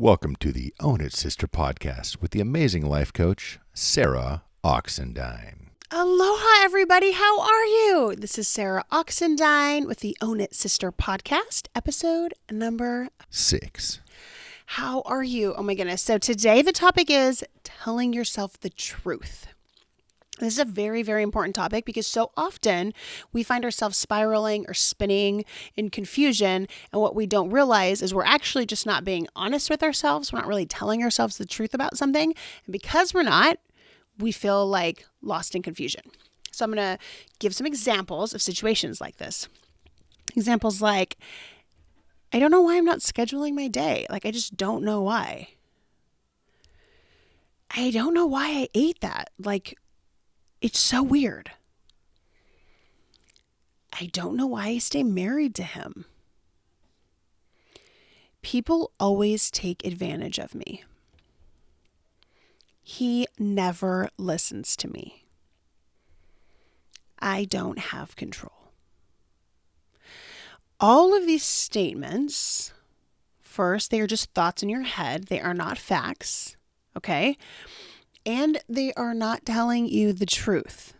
Welcome to the Own It Sister podcast with the amazing life coach, Sarah Oxendine. Aloha, everybody. How are you? This is Sarah Oxendine with the Own It Sister podcast, episode number 6. How are you? Oh my goodness. So today the topic is telling yourself the truth. This is a very, very important topic because so often we find ourselves spiraling or spinning in confusion. And what we don't realize is we're actually just not being honest with ourselves. We're not really telling ourselves the truth about something. And because we're not, we feel like lost in confusion. So I'm going to give some examples of situations like this. Examples like, I don't know why I'm not scheduling my day. I just don't know why. I don't know why I ate that. It's so weird. I don't know why I stay married to him. People always take advantage of me. He never listens to me. I don't have control. All of these statements, first, they are just thoughts in your head. They are not facts, okay? And they are not telling you the truth.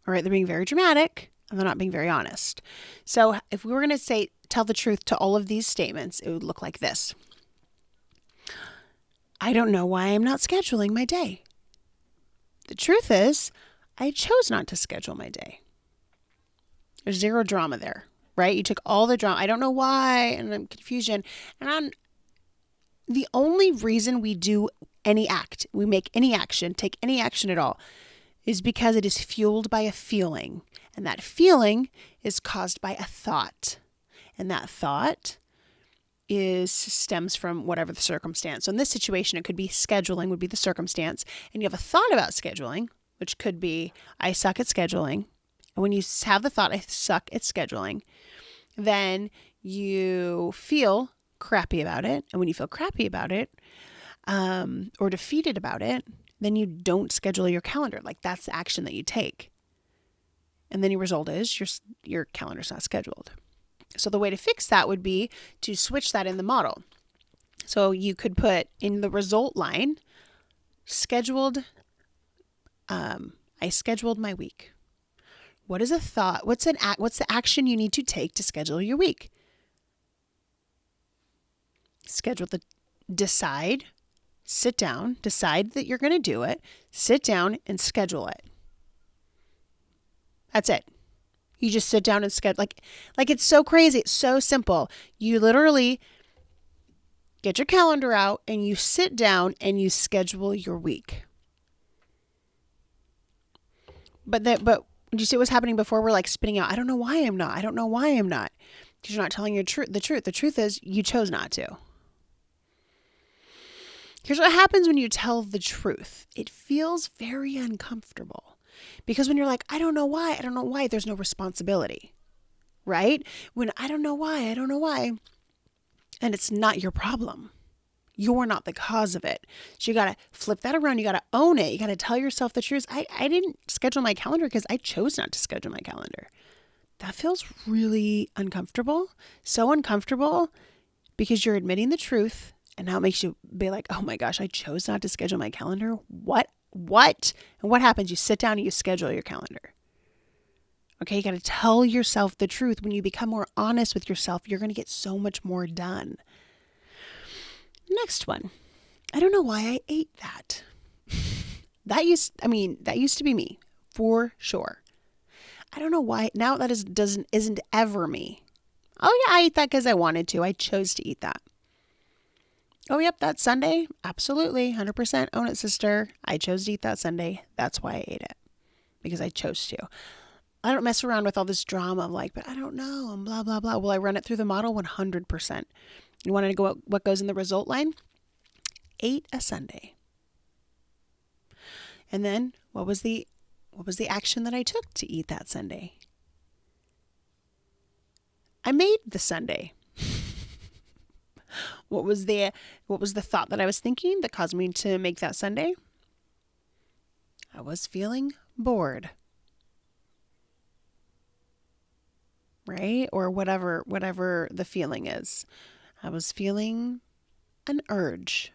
All right, they're being very dramatic and they're not being very honest. So if we were going to tell the truth to all of these statements, it would look like this. I don't know why I'm not scheduling my day. The truth is, I chose not to schedule my day. There's zero drama there, right? You took all the drama. I don't know why, and I'm confusion. The only reason we do we make any action, take any action at all, is because it is fueled by a feeling. And that feeling is caused by a thought. And that thought stems from whatever the circumstance. So in this situation, it could be scheduling would be the circumstance. And you have a thought about scheduling, which could be, I suck at scheduling. And when you have the thought, I suck at scheduling, then you feel crappy about it. And when you feel crappy about it, or defeated about it, then you don't schedule your calendar. That's the action that you take. And then your result is your calendar's not scheduled. So the way to fix that would be to switch that in the model. So you could put in the result line, scheduled, I scheduled my week. What is a thought? What's the action you need to take to schedule your week? Sit down, decide that you're going to do it, sit down and schedule it. That's it. You just sit down and schedule. It's so crazy. It's so simple. You literally get your calendar out and you sit down and you schedule your week. But did you see what's happening before? We're spinning out. I don't know why I'm not. I don't know why I'm not. Because you're not telling the truth. The truth is you chose not to. Here's what happens when you tell the truth. It feels very uncomfortable because when you're like, I don't know why, there's no responsibility, right? When I don't know why, and it's not your problem. You're not the cause of it. So you got to flip that around. You got to own it. You got to tell yourself the truth. I didn't schedule my calendar because I chose not to schedule my calendar. That feels really uncomfortable. So uncomfortable because you're admitting the truth. And now it makes you be like, oh my gosh, I chose not to schedule my calendar. What? And what happens? You sit down and you schedule your calendar. Okay, you got to tell yourself the truth. When you become more honest with yourself, you're going to get so much more done. Next one. I don't know why I ate that. That used to be me for sure. I don't know why. Now that isn't ever me. Oh yeah, I ate that because I wanted to. I chose to eat that. Oh, yep, that's Sunday. Absolutely. 100% own it, sister. I chose to eat that Sunday. That's why I ate it. Because I chose to. I don't mess around with all this drama of but I don't know, and blah, blah, blah. Will I run it through the model? 100%. You want to go what goes in the result line? Ate a Sunday. And then what was the action that I took to eat that Sunday? I made the Sunday. What was the thought that I was thinking that caused me to make that Sunday? I was feeling bored. Right? Or whatever the feeling is. I was feeling an urge.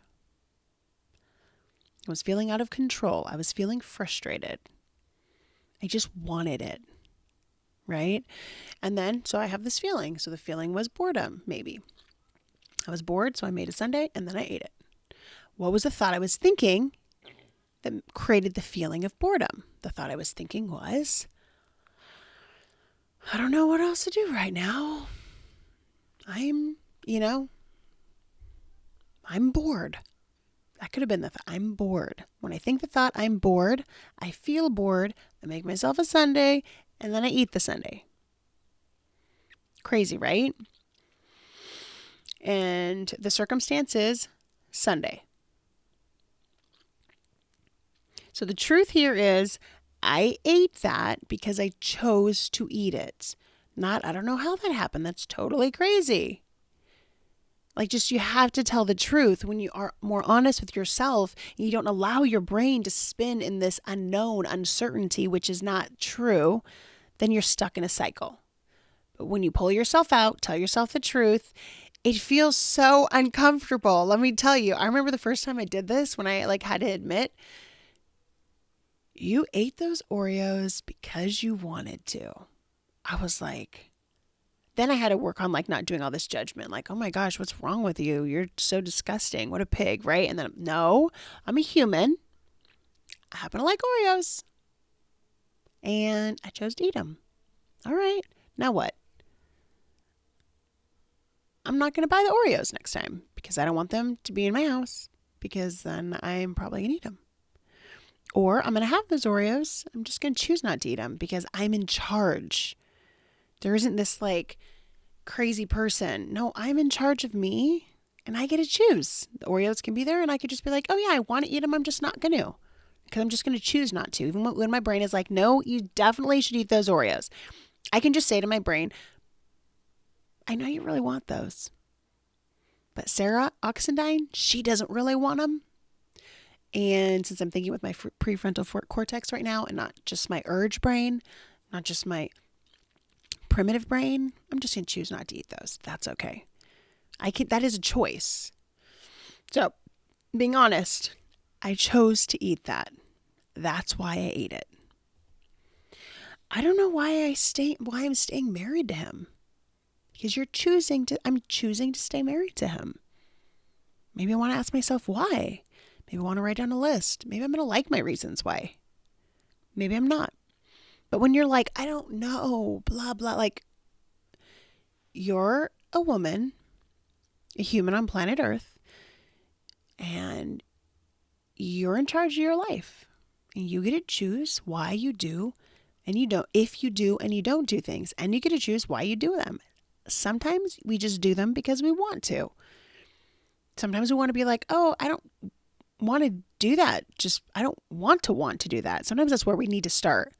I was feeling out of control. I was feeling frustrated. I just wanted it, right? And then, so I have this feeling. So the feeling was boredom, maybe. I was bored, so I made a sundae, and then I ate it. What was the thought I was thinking that created the feeling of boredom? The thought I was thinking was, I don't know what else to do right now. I'm bored. That could have been the thought. I'm bored. When I think the thought, I'm bored, I feel bored, I make myself a sundae, and then I eat the sundae. Crazy, right? And the circumstance is Sunday. So the truth here is I ate that because I chose to eat it. Not, I don't know how that happened. That's totally crazy. Like, just, you have to tell the truth when you are more honest with yourself and you don't allow your brain to spin in this unknown uncertainty, which is not true, then you're stuck in a cycle. But when you pull yourself out, tell yourself the truth, it feels so uncomfortable. Let me tell you, I remember the first time I did this when I had to admit, you ate those Oreos because you wanted to. I was like, then I had to work on not doing all this judgment. Like, oh my gosh, what's wrong with you? You're so disgusting. What a pig, right? And then, no, I'm a human. I happen to like Oreos. And I chose to eat them. All right, now what? I'm not going to buy the Oreos next time because I don't want them to be in my house, because then I'm probably going to eat them. Or I'm going to have those Oreos. I'm just going to choose not to eat them because I'm in charge. There isn't this crazy person. No, I'm in charge of me and I get to choose. The Oreos can be there and I could just be like, oh yeah, I want to eat them. I'm just not going to, because I'm just going to choose not to. Even when my brain is like, no, you definitely should eat those Oreos. I can just say to my brain, I know you really want those, but Sarah Oxendine, she doesn't really want them. And since I'm thinking with my prefrontal cortex right now and not just my urge brain, not just my primitive brain, I'm just going to choose not to eat those. That's okay. That is a choice. So, being honest, I chose to eat that. That's why I ate it. I don't know why I'm staying married to him. Because I'm choosing to stay married to him. Maybe I want to ask myself why. Maybe I want to write down a list. Maybe I'm going to like my reasons why. Maybe I'm not. But when you're like, I don't know, blah, blah, you're a woman, a human on planet Earth, and you're in charge of your life. And you get to choose why you do and you don't, if you do and you don't do things. And you get to choose why you do them. Sometimes we just do them because we want to. Sometimes we want to be like, oh, I don't want to do that. I don't want to do that. Sometimes that's where we need to start.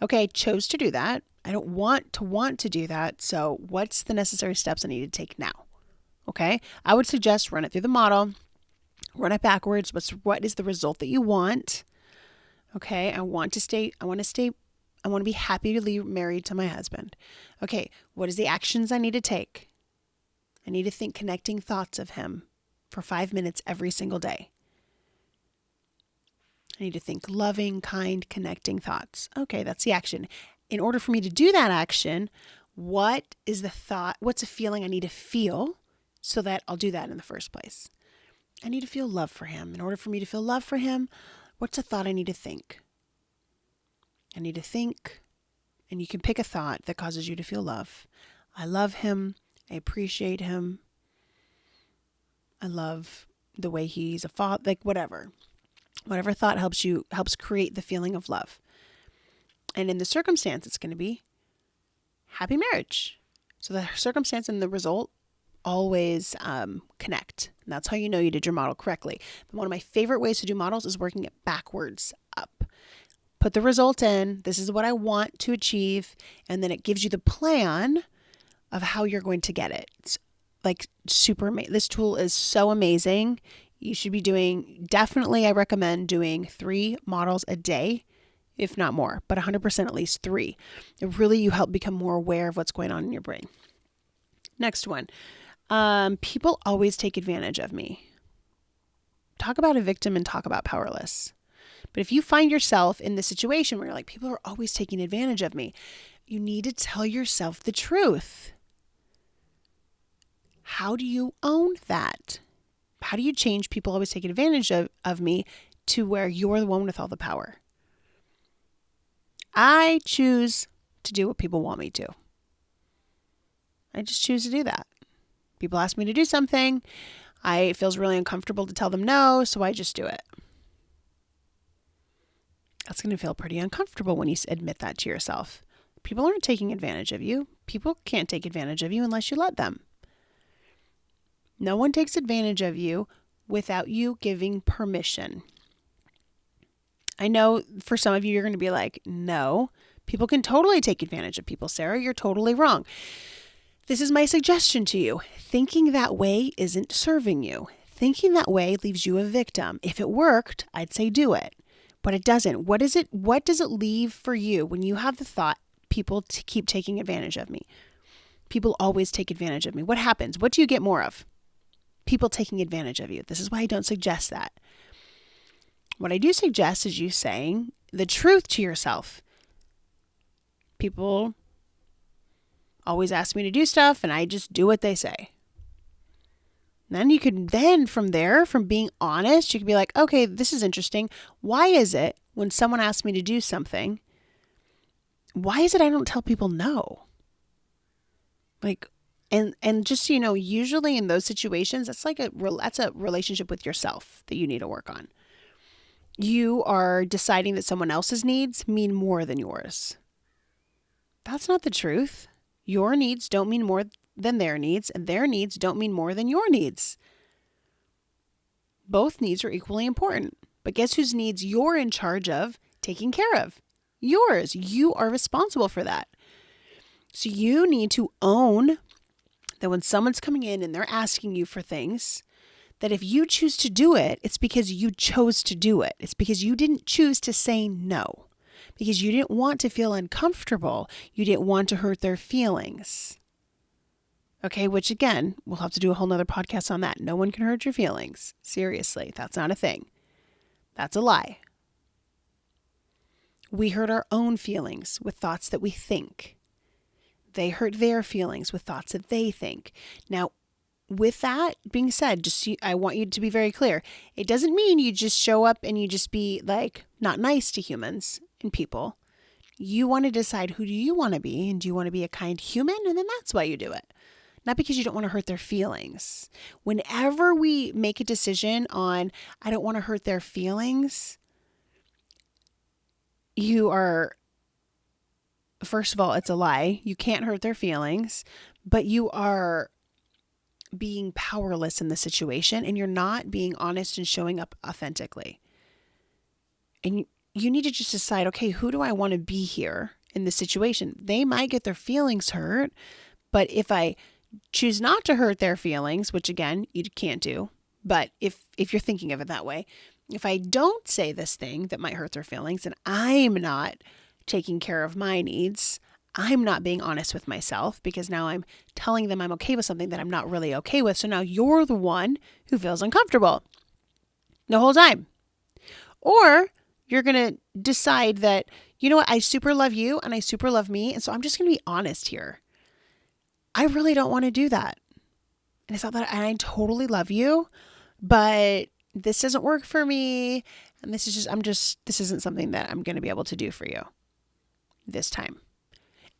Okay, I chose to do that. I don't want to do that. So what's the necessary steps I need to take now? Okay, I would suggest run it through the model, run it backwards. What is the result that you want? Okay, I want to be happily married to my husband. Okay, what is the actions I need to take? I need to think connecting thoughts of him for 5 minutes every single day. I need to think loving, kind, connecting thoughts. Okay, that's the action. In order for me to do that action, what is the thought? What's a feeling I need to feel so that I'll do that in the first place? I need to feel love for him. In order for me to feel love for him, what's a thought I need to think? I need to think, and you can pick a thought that causes you to feel love. I love him. I appreciate him. I love the way he's a father, whatever. Whatever thought helps create the feeling of love. And in the circumstance, it's going to be happy marriage. So the circumstance and the result always connect. And that's how you know you did your model correctly. But one of my favorite ways to do models is working it backwards up. Put the result in. This is what I want to achieve. And then it gives you the plan of how you're going to get it. It's super amazing. This tool is so amazing. You should be definitely I recommend doing 3 models a day, if not more, but 100% at least 3. You help become more aware of what's going on in your brain. Next one. People always take advantage of me. talk about a victim and talk about powerless. But if you find yourself in the situation where you're like, people are always taking advantage of me, you need to tell yourself the truth. How do you own that? How do you change people always taking advantage of me to where you're the one with all the power? I choose to do what people want me to. I just choose to do that. People ask me to do something. It feels really uncomfortable to tell them no, so I just do it. That's going to feel pretty uncomfortable when you admit that to yourself. People aren't taking advantage of you. People can't take advantage of you unless you let them. No one takes advantage of you without you giving permission. I know for some of you, you're going to be like, no, people can totally take advantage of people, Sarah. You're totally wrong. This is my suggestion to you. Thinking that way isn't serving you. Thinking that way leaves you a victim. If it worked, I'd say do it. But it doesn't. What does it leave for you when you have the thought, people keep taking advantage of me? People always take advantage of me. What happens? What do you get more of? People taking advantage of you. This is why I don't suggest that. What I do suggest is you saying the truth to yourself. People always ask me to do stuff and I just do what they say. Then you could from there, from being honest, you could be like, okay, this is interesting. Why is it when someone asks me to do something, why is it I don't tell people no? And just so you know, usually in those situations, that's a relationship with yourself that you need to work on. You are deciding that someone else's needs mean more than yours. That's not the truth. Your needs don't mean more than their needs, and their needs don't mean more than your needs. Both needs are equally important. But guess whose needs you're in charge of taking care of? Yours. You are responsible for that. So you need to own that when someone's coming in and they're asking you for things, that if you choose to do it, it's because you chose to do it. It's because you didn't choose to say no. Because you didn't want to feel uncomfortable. You didn't want to hurt their feelings. Okay, which again, we'll have to do a whole nother podcast on that. No one can hurt your feelings. Seriously, that's not a thing. That's a lie. We hurt our own feelings with thoughts that we think. They hurt their feelings with thoughts that they think. Now, with that being said, I want you to be very clear. It doesn't mean you just show up and you just be like not nice to humans and people. You want to decide who do you want to be, and do you want to be a kind human? And then that's why you do it. Not because you don't want to hurt their feelings. Whenever we make a decision on, I don't want to hurt their feelings, first of all, it's a lie. You can't hurt their feelings, but you are being powerless in the situation, and you're not being honest and showing up authentically. And you need to just decide, okay, who do I want to be here in this situation? They might get their feelings hurt, but if I choose not to hurt their feelings, which again, you can't do, but if you're thinking of it that way, if I don't say this thing that might hurt their feelings, and I'm not taking care of my needs, I'm not being honest with myself, because now I'm telling them I'm okay with something that I'm not really okay with. So now you're the one who feels uncomfortable the whole time. Or you're going to decide that, you know what, I super love you and I super love me. And so I'm just going to be honest here. I really don't want to do that. And it's not that I totally love you, but this doesn't work for me. And this isn't something that I'm going to be able to do for you this time.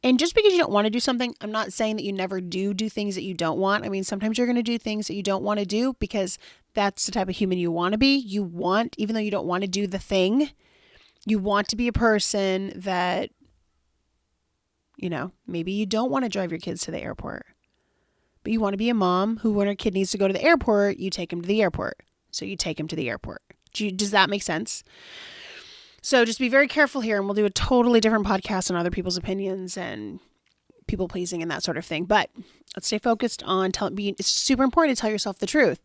And just because you don't want to do something, I'm not saying that you never do things that you don't want. I mean, sometimes you're going to do things that you don't want to do because that's the type of human you want to be. Even though you don't want to do the thing, you want to be a person that, maybe you don't want to drive your kids to the airport, but you want to be a mom who, when her kid needs to go to the airport, you take him to the airport. So you take him to the airport. Does that make sense? So just be very careful here, and we'll do a totally different podcast on other people's opinions and people pleasing and that sort of thing. But let's stay focused on it's super important to tell yourself the truth.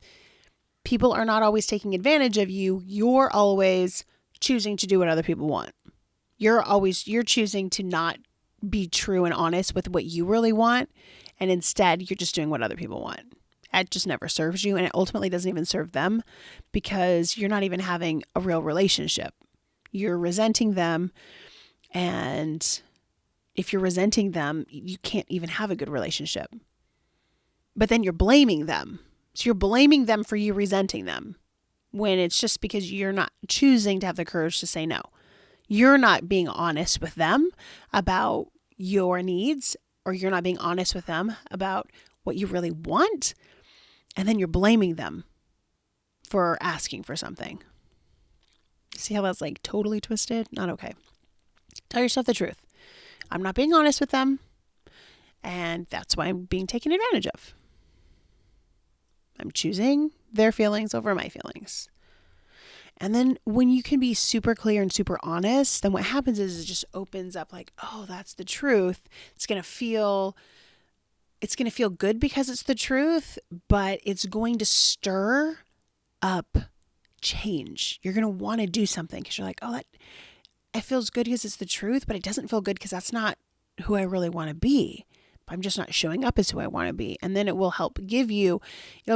People are not always taking advantage of you. You're always choosing to do what other people want. You're choosing to not be true and honest with what you really want. And instead, you're just doing what other people want. that just never serves you. And it ultimately doesn't even serve them because you're not even having a real relationship. You're resenting them. And if you're resenting them, you can't even have a good relationship. But then you're blaming them. So you're blaming them for you resenting them when it's just because you're not choosing to have the courage to say no. You're not being honest with them about your needs, or you're not being honest with them about what you really want. And then you're blaming them for asking for something. See how that's like totally twisted? Not okay. Tell yourself the truth. I'm not being honest with them. And that's why I'm being taken advantage of. I'm choosing their feelings over my feelings. And then when you can be super clear and super honest, then what happens is it just opens up like, oh, that's the truth. It's going to feel good because it's the truth, but it's going to stir up change. You're going to want to do something because you're like, oh, it feels good because it's the truth, but it doesn't feel good because that's not who I really want to be. I'm just not showing up as who I want to be. And then it will help it'll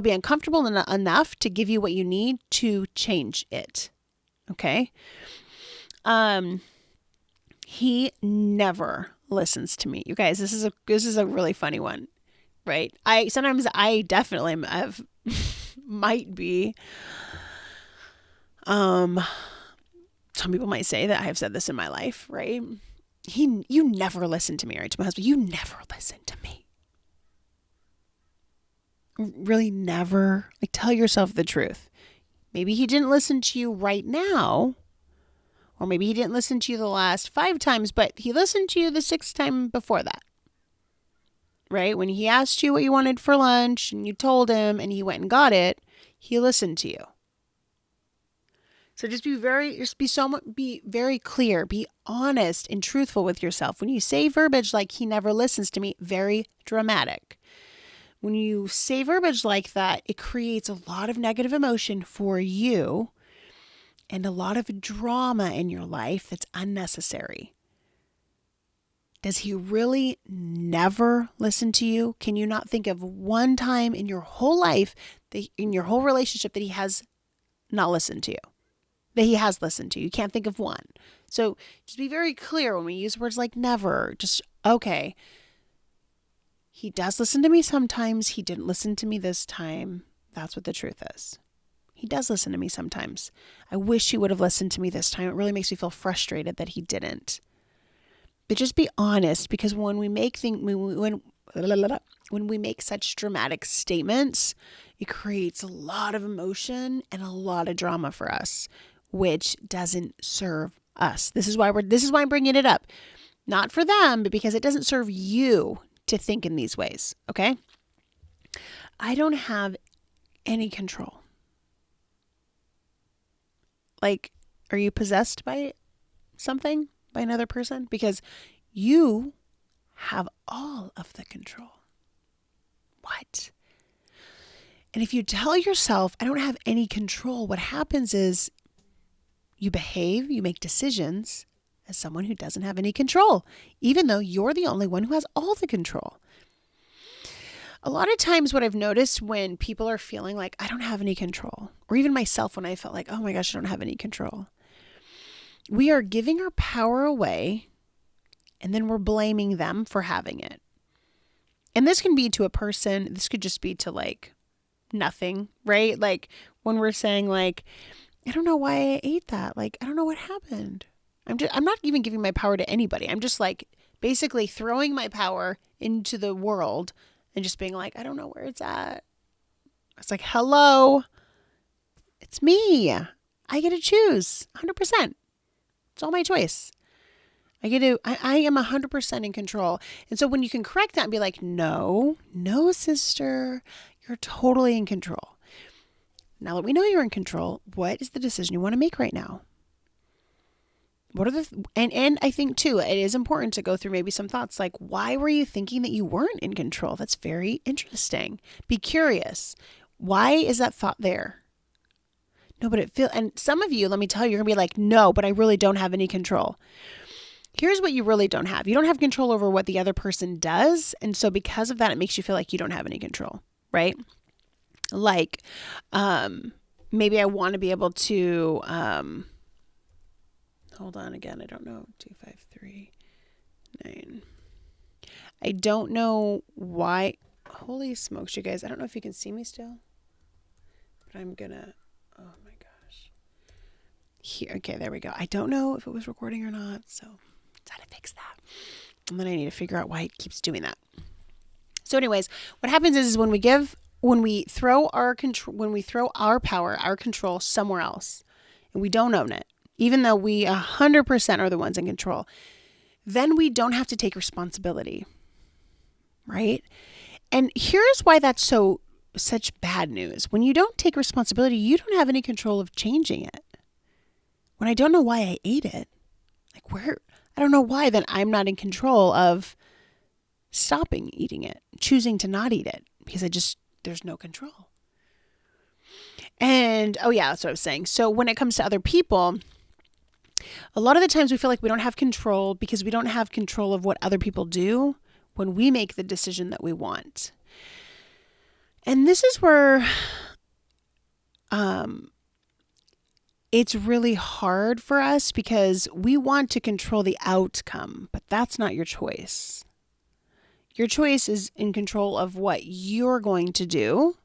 be uncomfortable enough to give you what you need to change it. Okay. He never listens to me. You guys, this is a really funny one, right? I definitely might be, some people might say that I have said this in my life, right? You never listen to me, right? To my husband, you never listen to me. Really never. Like, tell yourself the truth. Maybe he didn't listen to you right now, or maybe he didn't listen to you the last 5 times, but he listened to you the 6th time before that. Right? When he asked you what you wanted for lunch and you told him and he went and got it, he listened to you. So be very clear, be honest and truthful with yourself. When you say verbiage like he never listens to me, very dramatic. When you say verbiage like that, it creates a lot of negative emotion for you and a lot of drama in your life that's unnecessary. Does he really never listen to you? Can you not think of one time in your whole life, in your whole relationship, that he has not listened to you? That he has listened to you. You can't think of one. So just be very clear when we use words like never. Just, okay, he does listen to me sometimes. He didn't listen to me this time. That's what the truth is. He does listen to me sometimes. I wish he would have listened to me this time. It really makes me feel frustrated that he didn't. But just be honest, because when we make such dramatic statements, it creates a lot of emotion and a lot of drama for us, which doesn't serve us. This is why I'm bringing it up. Not for them, but because it doesn't serve you to think in these ways, okay? I don't have any control. Like, are you possessed by something, by another person? Because you have all of the control. What? And if you tell yourself, I don't have any control, what happens is you behave, you make decisions as someone who doesn't have any control, even though you're the only one who has all the control. A lot of times what I've noticed when people are feeling like, I don't have any control, or even myself when I felt like, oh my gosh, I don't have any control, we are giving our power away and then we're blaming them for having it. And this can be to a person, this could just be to like nothing, right? Like when we're saying like, I don't know why I ate that. Like, I don't know what happened. I'm not even giving my power to anybody. I'm just like basically throwing my power into the world and just being like, I don't know where it's at. It's like, hello, it's me. I get to choose 100%. It's all my choice. I am 100% in control. And so when you can correct that and be like, no, sister, you're totally in control. Now that we know you're in control, what is the decision you want to make right now? What are and I think too, it is important to go through maybe some thoughts like, why were you thinking that you weren't in control? That's very interesting. Be curious. Why is that thought there? No, but and some of you, let me tell you, you're gonna be like, no, but I really don't have any control. Here's what you really don't have. You don't have control over what the other person does. And so because of that, it makes you feel like you don't have any control, right? Like, maybe I want to be able to, hold on again. I don't know. 2539. I don't know why. Holy smokes, you guys. I don't know if you can see me still, but I'm gonna, oh my gosh. Here. Okay, there we go. I don't know if it was recording or not, so try to fix that. And then I need to figure out why it keeps doing that. So anyways, what happens is when we throw our power, our control somewhere else, and we don't own it, even though we 100% are the ones in control, then we don't have to take responsibility, right? And here's why that's such bad news. When you don't take responsibility, you don't have any control of changing it. When I don't know why I ate it, I don't know why, then I'm not in control of stopping eating it, choosing to not eat it, because there's no control. And, oh yeah, that's what I was saying. So when it comes to other people, a lot of the times we feel like we don't have control because we don't have control of what other people do when we make the decision that we want. And this is where it's really hard for us because we want to control the outcome, but that's not your choice. Your choice is in control of what you're going to do,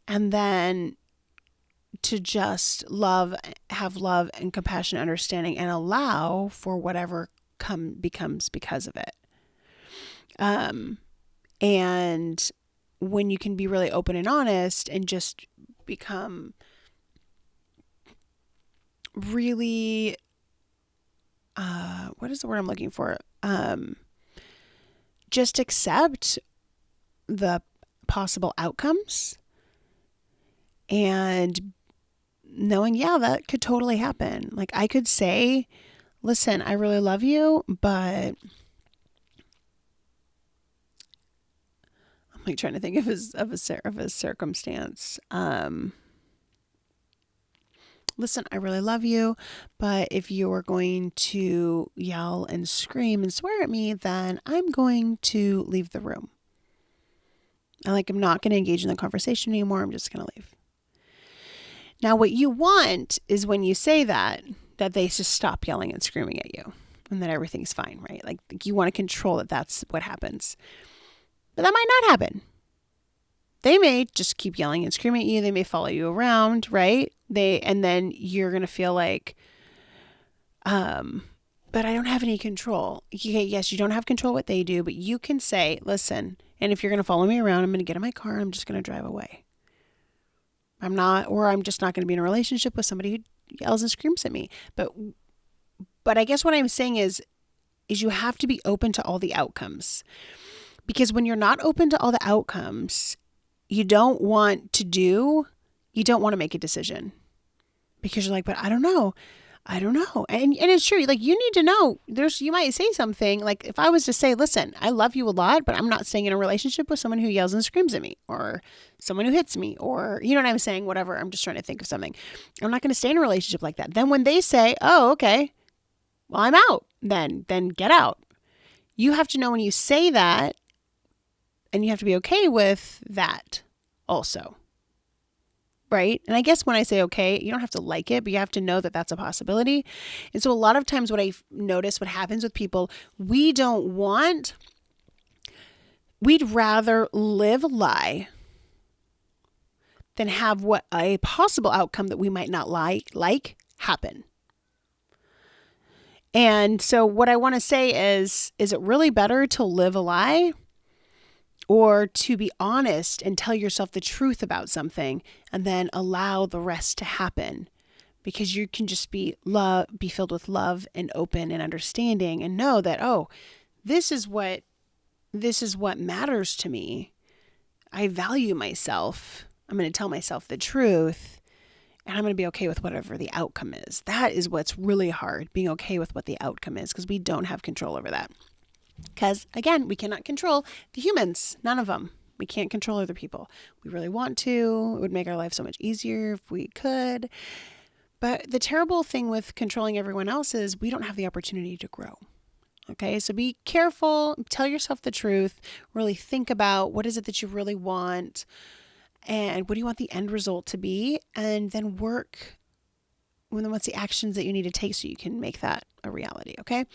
and then to just have love and compassion, understanding, and allow for whatever becomes because of it. And when you can be really open and honest and just become really, what is the word I'm looking for? Just accept the possible outcomes and knowing, yeah, that could totally happen. Like I could say, listen, I really love you, but I'm like trying to think of a circumstance. Listen, I really love you, but if you're going to yell and scream and swear at me, then I'm going to leave the room. I'm not going to engage in the conversation anymore. I'm just going to leave. Now, what you want is when you say that they just stop yelling and screaming at you and that everything's fine, right? Like you want to control that that's what happens. But that might not happen. They may just keep yelling and screaming at you. They may follow you around, right? And then you're going to feel like, but I don't have any control. Okay, yes, you don't have control what they do, but you can say, listen, and if you're going to follow me around, I'm going to get in my car and I'm just going to drive away. I'm just not going to be in a relationship with somebody who yells and screams at me. But I guess what I'm saying is you have to be open to all the outcomes. Because when you're not open to all the outcomes, you don't want to make a decision. Because you're like, but I don't know. And it's true. Like you need to know, you might say something like, if I was to say, listen, I love you a lot, but I'm not staying in a relationship with someone who yells and screams at me or someone who hits me or, you know what I'm saying? Whatever. I'm just trying to think of something. I'm not going to stay in a relationship like that. Then when they say, oh, okay, well, I'm out, then get out. You have to know when you say that, and you have to be okay with that also. Right? And I guess when I say okay, you don't have to like it, but you have to know that that's a possibility. And so a lot of times what I notice what happens with people, we'd rather live a lie than have what a possible outcome that we might not like happen. And so what I want to say is it really better to live a lie or to be honest and tell yourself the truth about something and then allow the rest to happen? Because you can just be filled with love and open and understanding and know that, oh, this is what matters to me. I value myself. I'm going to tell myself the truth and I'm going to be okay with whatever the outcome is. That is what's really hard, being okay with what the outcome is, because we don't have control over that. Because, again, we cannot control the humans. None of them. We can't control other people. We really want to. It would make our life so much easier if we could. But the terrible thing with controlling everyone else is we don't have the opportunity to grow. Okay, so be careful. Tell yourself the truth. Really think about what is it that you really want. And what do you want the end result to be? And then what's the actions that you need to take so you can make that a reality, okay?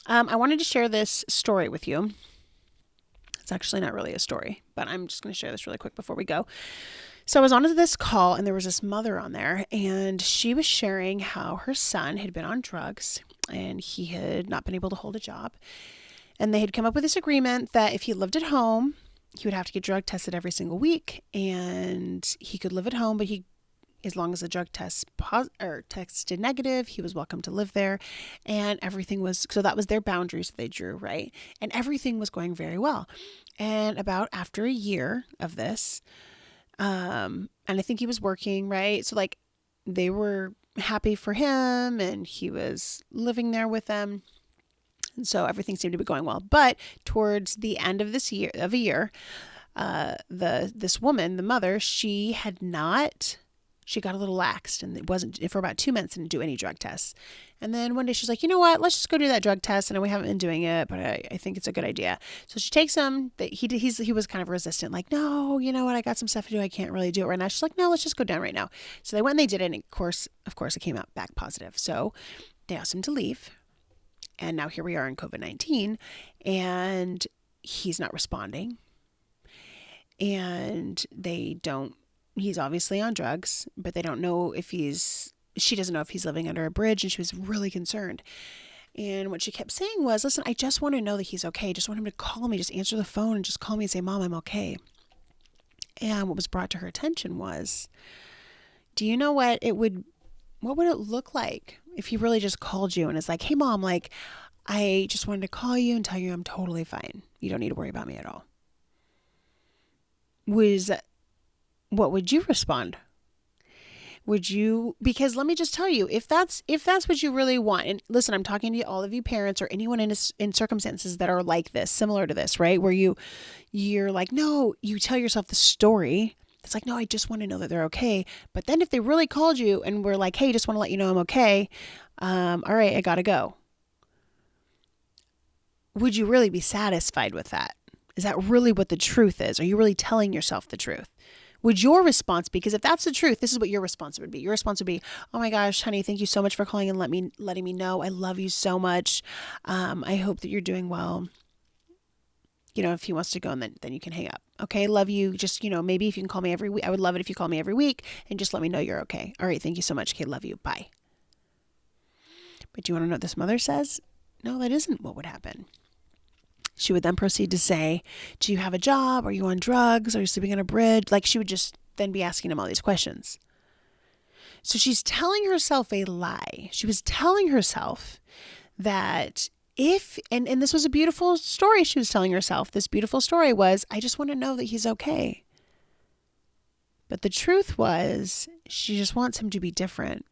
I wanted to share this story with you. It's actually not really a story, but I'm just going to share this really quick before we go. So I was on this call and there was this mother on there, and she was sharing how her son had been on drugs and he had not been able to hold a job. And they had come up with this agreement that if he lived at home, he would have to get drug tested every single week, and he could live at home, but as long as the drug test tested negative, he was welcome to live there. And so that was their boundaries that they drew, right? And everything was going very well. And about after a year of this, and I think he was working, right? So like they were happy for him and he was living there with them. And so everything seemed to be going well. But towards the end of this year, this woman, the mother, she got a little laxed, and it wasn't for about 2 months, and didn't do any drug tests. And then one day she's like, you know what, let's just go do that drug test. And we haven't been doing it, but I think it's a good idea. So she takes him. He was kind of resistant, like, no, you know what, I got some stuff to do. I can't really do it right now. She's like, no, let's just go down right now. So they went and they did it. And of course, it came out back positive. So they asked him to leave. And now here we are in COVID-19, and he's not responding. And he's obviously on drugs, but they don't know she doesn't know if he's living under a bridge, and she was really concerned. And what she kept saying was, listen, I just want to know that he's okay. I just want him to call me, just answer the phone and just call me and say, Mom, I'm okay. And what was brought to her attention was, do you know what would it look like if he really just called you and is like, hey Mom, like, I just wanted to call you and tell you I'm totally fine. You don't need to worry about me at all. What would you respond? Because let me just tell you, if that's what you really want, and listen, I'm talking to all of you parents or anyone in circumstances that are like this, similar to this, right? Where you're like, no, you tell yourself the story. It's like, no, I just want to know that they're okay. But then if they really called you and were like, hey, just want to let you know I'm okay. All right, I got to go. Would you really be satisfied with that? Is that really what the truth is? Are you really telling yourself the truth? Would your response be, because if that's the truth, this is what your response would be. Your response would be, oh my gosh, honey, thank you so much for calling and letting me know. I love you so much. I hope that you're doing well. You know, if he wants to go, and then you can hang up. Okay, love you. Just, maybe if you can call me every week. I would love it if you call me every week and just let me know you're okay. All right, thank you so much. Okay, love you. Bye. But do you want to know what this mother says? No, that isn't what would happen. She would then proceed to say, do you have a job? Are you on drugs? Are you sleeping on a bridge? Like, she would just then be asking him all these questions. So she's telling herself a lie. She was telling herself that and this was a beautiful story she was telling herself. This beautiful story was, I just want to know that he's okay. But the truth was, she just wants him to be different.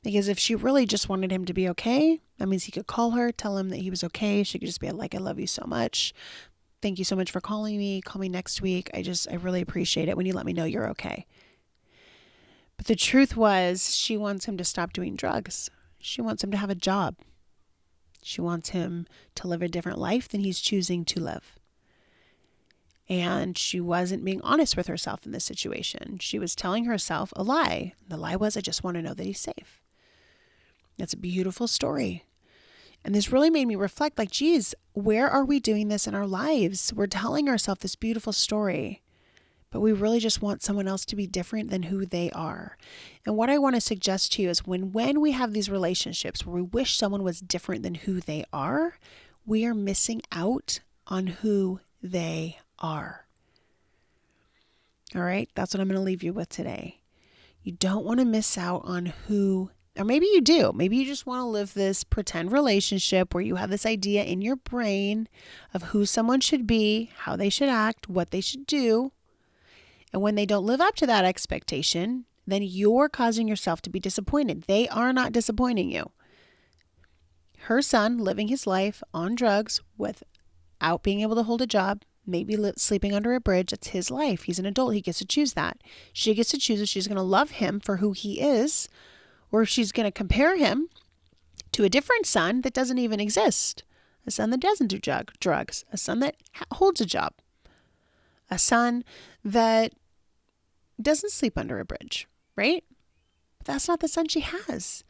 Because if she really just wanted him to be okay, that means he could call her, tell him that he was okay. She could just be like, I love you so much. Thank you so much for calling me. Call me next week. I really appreciate it when you let me know you're okay. But the truth was, she wants him to stop doing drugs. She wants him to have a job. She wants him to live a different life than he's choosing to live. And she wasn't being honest with herself in this situation. She was telling herself a lie. The lie was, I just want to know that he's safe. That's a beautiful story. And this really made me reflect, like, geez, where are we doing this in our lives? We're telling ourselves this beautiful story, but we really just want someone else to be different than who they are. And what I want to suggest to you is when we have these relationships where we wish someone was different than who they are, we are missing out on who they are. All right, that's what I'm going to leave you with today. You don't want to miss out on or maybe you do. Maybe you just want to live this pretend relationship where you have this idea in your brain of who someone should be, how they should act, what they should do. And when they don't live up to that expectation, then you're causing yourself to be disappointed. They are not disappointing you. Her son living his life on drugs without being able to hold a job, maybe sleeping under a bridge, that's his life. He's an adult. He gets to choose that. She gets to choose if she's going to love him for who he is, or if she's going to compare him to a different son that doesn't even exist. A son that doesn't do drugs. A son that holds a job. a son that doesn't sleep under a bridge, right? But that's not the son she has.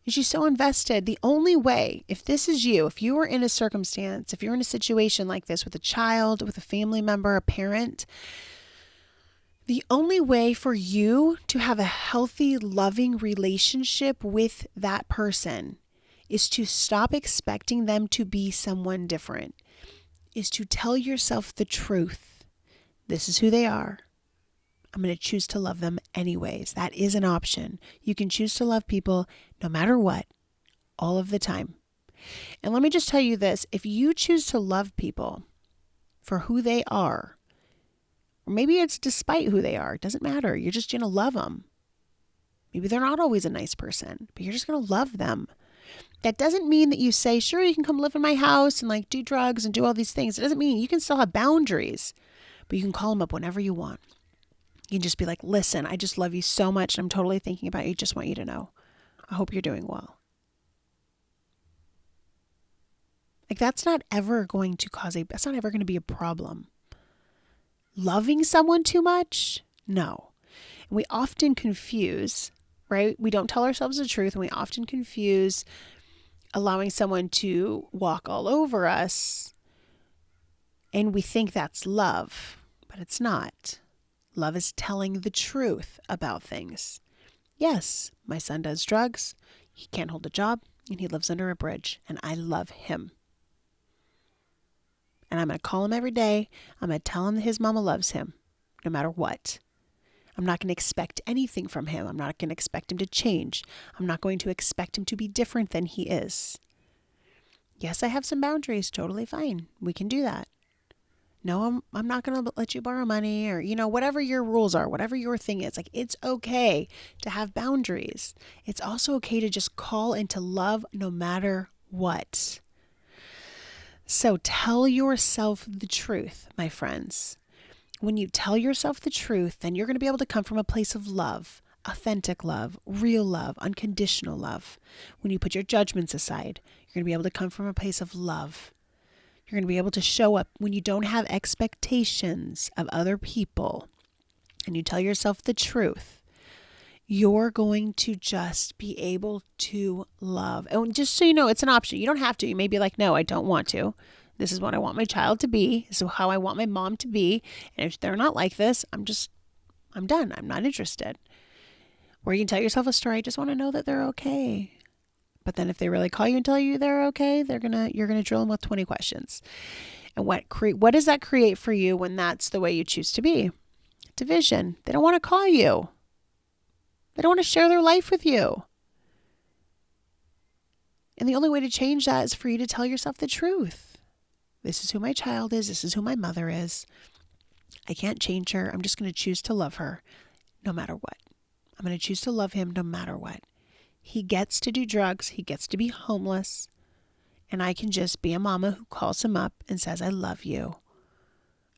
And she's so invested. The only way, if this is you, if you are in a circumstance, if you're in a situation like this with a child, with a family member, a parent, the only way for you to have a healthy, loving relationship with that person is to stop expecting them to be someone different, is to tell yourself the truth. This is who they are. I'm going to choose to love them anyways. That is an option. You can choose to love people no matter what, all of the time. And let me just tell you this. If you choose to love people for who they are, or maybe it's despite who they are, it doesn't matter. You're just going to love them. Maybe they're not always a nice person, but you're just going to love them. That doesn't mean that you say, sure, you can come live in my house and like do drugs and do all these things. It doesn't mean you can still have boundaries, but you can call them up whenever you want. You can just be like, listen, I just love you so much. And I'm totally thinking about you. Just want you to know. I hope you're doing well. Like that's not ever going to that's not ever going to be a problem. Loving someone too much? No. And we often confuse, right? We don't tell ourselves the truth, and we often confuse allowing someone to walk all over us, and we think that's love, but it's not. Love is telling the truth about things. Yes, my son does drugs, he can't hold a job, and he lives under a bridge, and I love him. And I'm going to call him every day. I'm going to tell him that his mama loves him, no matter what. I'm not going to expect anything from him. I'm not going to expect him to change. I'm not going to expect him to be different than he is. Yes, I have some boundaries. Totally fine. We can do that. No, I'm not going to let you borrow money or, whatever your rules are, whatever your thing is. Like, it's okay to have boundaries. It's also okay to just call into love no matter what. So tell yourself the truth, my friends. When you tell yourself the truth, then you're going to be able to come from a place of love, authentic love, real love, unconditional love. When you put your judgments aside, you're going to be able to come from a place of love. You're going to be able to show up when you don't have expectations of other people and you tell yourself the truth. You're going to just be able to love. And just so you know, it's an option. You don't have to. You may be like, no, I don't want to. This is what I want my child to be. This is how I want my mom to be. And if they're not like this, I'm done. I'm not interested. Or you can tell yourself a story. I just want to know that they're okay. But then if they really call you and tell you they're okay, you're gonna drill them with 20 questions. And what does that create for you when that's the way you choose to be? Division. They don't want to call you. They don't want to share their life with you. And the only way to change that is for you to tell yourself the truth. This is who my child is. This is who my mother is. I can't change her. I'm just going to choose to love her no matter what. I'm going to choose to love him no matter what. He gets to do drugs. He gets to be homeless. And I can just be a mama who calls him up and says, I love you.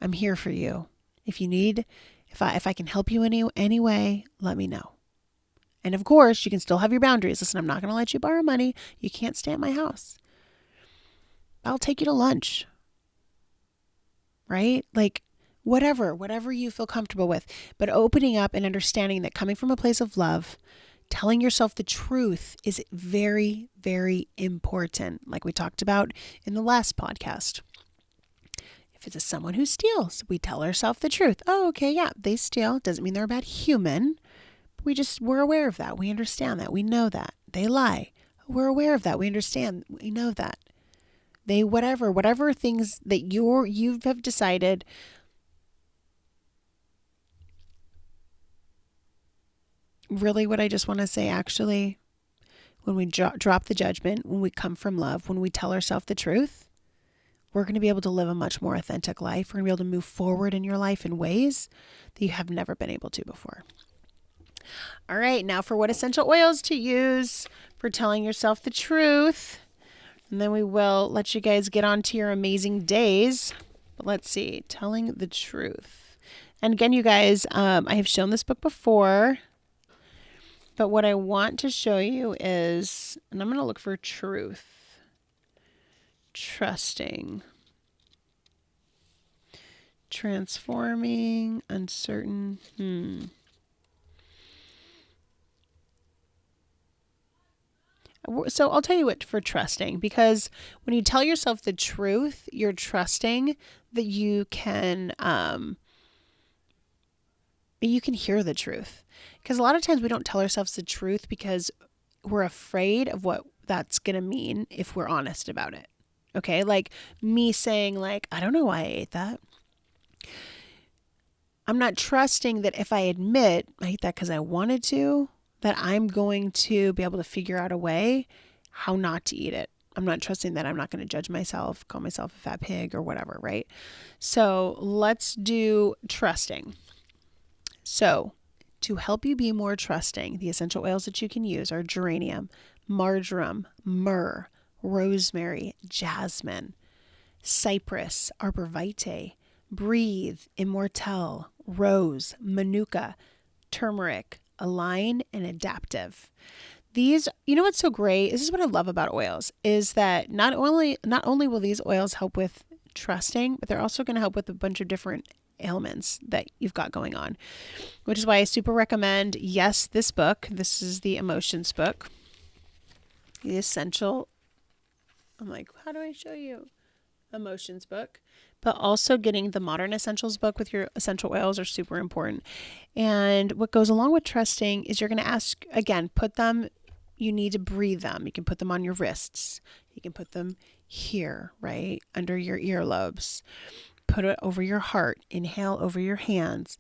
I'm here for you. If you need, if I can help you in any way, let me know. And of course, you can still have your boundaries. Listen, I'm not going to let you borrow money. You can't stay at my house. I'll take you to lunch. Right? Like whatever you feel comfortable with. But opening up and understanding that coming from a place of love, telling yourself the truth is very, very important. Like we talked about in the last podcast. If it's someone who steals, we tell ourselves the truth. Oh, okay, yeah, they steal. Doesn't mean they're a bad human. We're aware of that. We understand that. We know that. They lie. We're aware of that. We understand. We know that. They, whatever things that you have decided. Really what I just want to say, actually, when we drop the judgment, when we come from love, when we tell ourselves the truth, we're going to be able to live a much more authentic life. We're going to be able to move forward in your life in ways that you have never been able to before. All right, now for what essential oils to use for telling yourself the truth. And then we will let you guys get on to your amazing days. But let's see, telling the truth. And again, you guys, I have shown this book before. But what I want to show you is, and I'm going to look for truth. Trusting. Transforming, uncertain. So I'll tell you what for trusting, because when you tell yourself the truth, you're trusting that you can hear the truth. Because a lot of times we don't tell ourselves the truth because we're afraid of what that's going to mean if we're honest about it. Okay? Like me saying like, I don't know why I ate that. I'm not trusting that if I admit I ate that because I wanted to, that I'm going to be able to figure out a way how not to eat it. I'm not trusting that I'm not going to judge myself, call myself a fat pig or whatever, right? So let's do trusting. So to help you be more trusting, the essential oils that you can use are geranium, marjoram, myrrh, rosemary, jasmine, cypress, arborvitae, breathe, immortelle, rose, manuka, turmeric, align, and adaptive. These, you know what's so great? This is what I love about oils, is that not only will these oils help with trusting, but they're also going to help with a bunch of different ailments that you've got going on, which is why I super recommend, yes, this book. This is the Emotions book, the Essential. I'm like, how do I show you? Emotions book, but also getting the Modern Essentials book with your essential oils are super important. And what goes along with trusting is you're going to ask, again, put them, you need to breathe them. You can put them on your wrists. You can put them here, right? Under your earlobes. Put it over your heart. Inhale over your hands.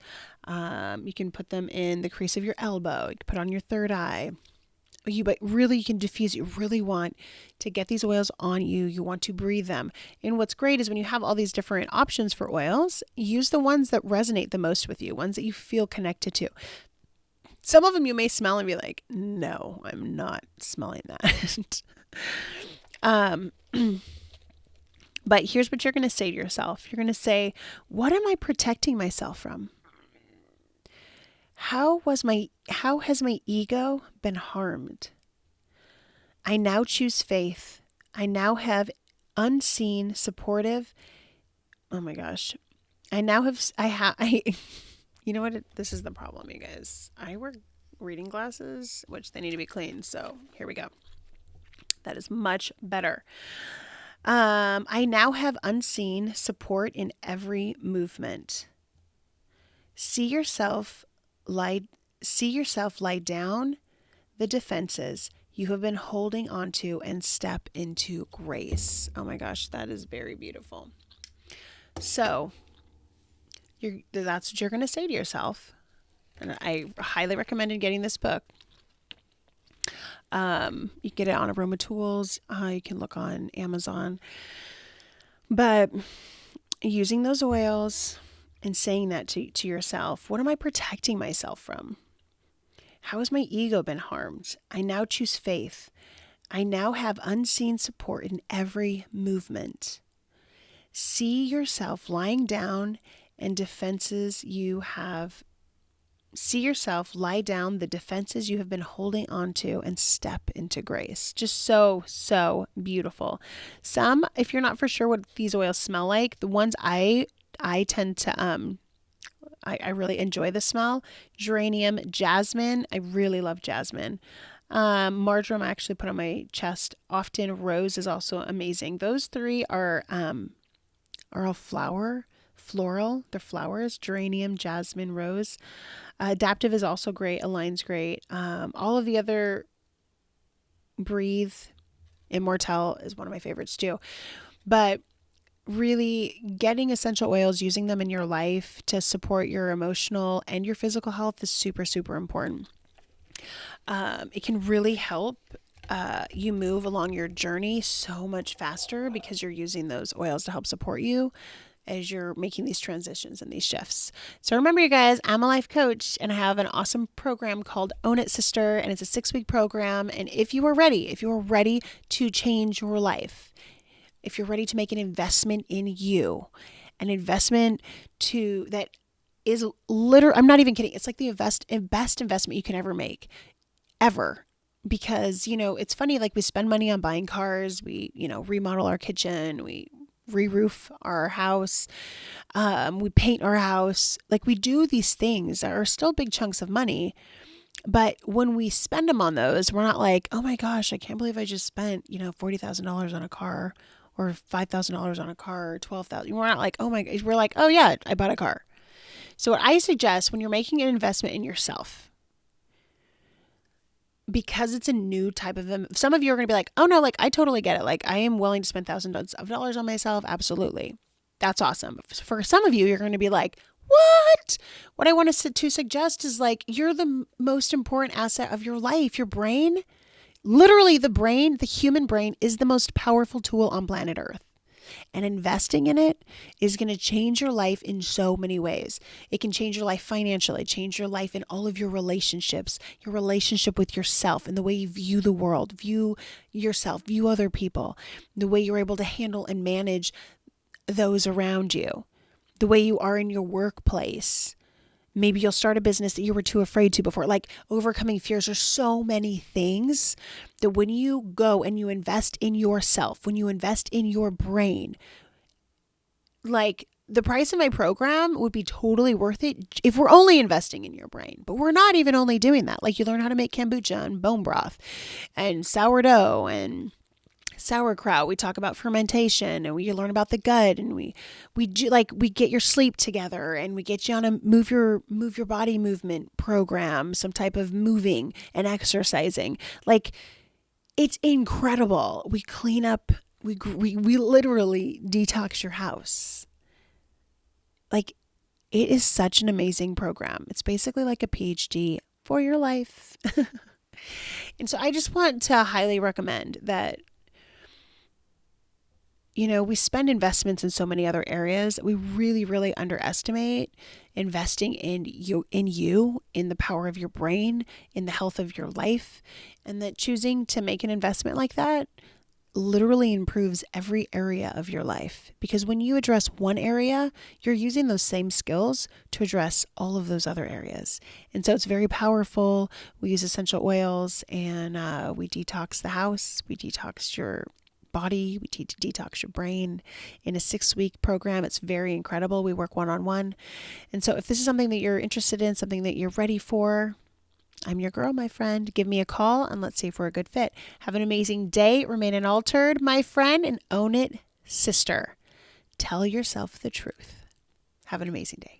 You can put them in the crease of your elbow. You can put on your third eye. But really you can diffuse. You really want to get these oils on you. You want to breathe them. And what's great is when you have all these different options for oils, use the ones that resonate the most with you, ones that you feel connected to. Some of them you may smell and be like, no, I'm not smelling that. But here's what you're going to say to yourself. You're going to say, what am I protecting myself from? How has my ego been harmed? I now choose faith. I now have unseen, supportive. Oh my gosh. You know what? This is the problem, you guys. I wear reading glasses, which they need to be cleaned. So here we go. That is much better. I now have unseen support in every movement. See yourself lie down the defenses you have been holding onto and step into grace. Oh my gosh, that is very beautiful. So that's what you're going to say to yourself. And I highly recommend getting this book. You can get it on Aroma Tools. You can look on Amazon. But using those oils and saying that to yourself, what am I protecting myself from? How has my ego been harmed? I now choose faith. I now have unseen support in every movement. See yourself lying down and defenses you have. See yourself lie down the defenses you have been holding onto and step into grace. Just so, so beautiful. Some, if you're not for sure what these oils smell like, the ones I tend to, I really enjoy the smell. Geranium, jasmine. I really love jasmine. Marjoram I actually put on my chest often. Rose is also amazing. Those three are all floral. They're flowers. Geranium, jasmine, rose. Adaptive is also great. Aligns great. All of the other, breathe, immortelle is one of my favorites too. But really getting essential oils, using them in your life to support your emotional and your physical health is super, super important. It can really help you move along your journey so much faster because you're using those oils to help support you as you're making these transitions and these shifts. So remember, you guys, I'm a life coach and I have an awesome program called Own It Sister, and it's a 6-week program. And if you are ready to change your life, if you're ready to make an investment in you, an investment that is literally, I'm not even kidding. It's like the best investment you can ever make, ever. Because, it's funny, like we spend money on buying cars, we, remodel our kitchen, we re-roof our house. We paint our house. Like, we do these things that are still big chunks of money. But when we spend them on those, we're not like, oh my gosh, I can't believe I just spent, $40,000 on a car, or $5,000 on a car, or 12,000. We're not like, oh my gosh. We're like, oh yeah, I bought a car. So what I suggest when you're making an investment in yourself, because it's a new type of, some of you are going to be like, oh no, like I totally get it. Like, I am willing to spend thousands of dollars on myself. Absolutely. That's awesome. For some of you, you're going to be like, what? What I want to suggest is, like, you're the most important asset of your life. Your brain, literally the brain, the human brain is the most powerful tool on planet Earth. And investing in it is going to change your life in so many ways. It can change your life financially, change your life in all of your relationships, your relationship with yourself, and the way you view the world, view yourself, view other people, the way you're able to handle and manage those around you, the way you are in your workplace. Maybe you'll start a business that you were too afraid to before, like overcoming fears. There's so many things that when you go and you invest in yourself, when you invest in your brain, like, the price of my program would be totally worth it if we're only investing in your brain. But we're not even only doing that. Like, you learn how to make kombucha and bone broth and sourdough and sauerkraut. We talk about fermentation, and we learn about the gut, and we get your sleep together, and we get you on a move your body movement program, some type of moving and exercising. Like, it's incredible. We clean up, we literally detox your house. Like, it is such an amazing program. It's basically like a PhD for your life. And so I just want to highly recommend that. We spend investments in so many other areas that we really, really underestimate investing in you, in the power of your brain, in the health of your life, and that choosing to make an investment like that literally improves every area of your life. Because when you address one area, you're using those same skills to address all of those other areas. And so it's very powerful. We use essential oils, and we detox the house. We detox your body. We detox your brain in a 6-week program. It's very incredible. We work one-on-one. And so if this is something that you're interested in, something that you're ready for, I'm your girl, my friend. Give me a call and let's see if we're a good fit. Have an amazing day. Remain unaltered, my friend, and own it, sister. Tell yourself the truth. Have an amazing day.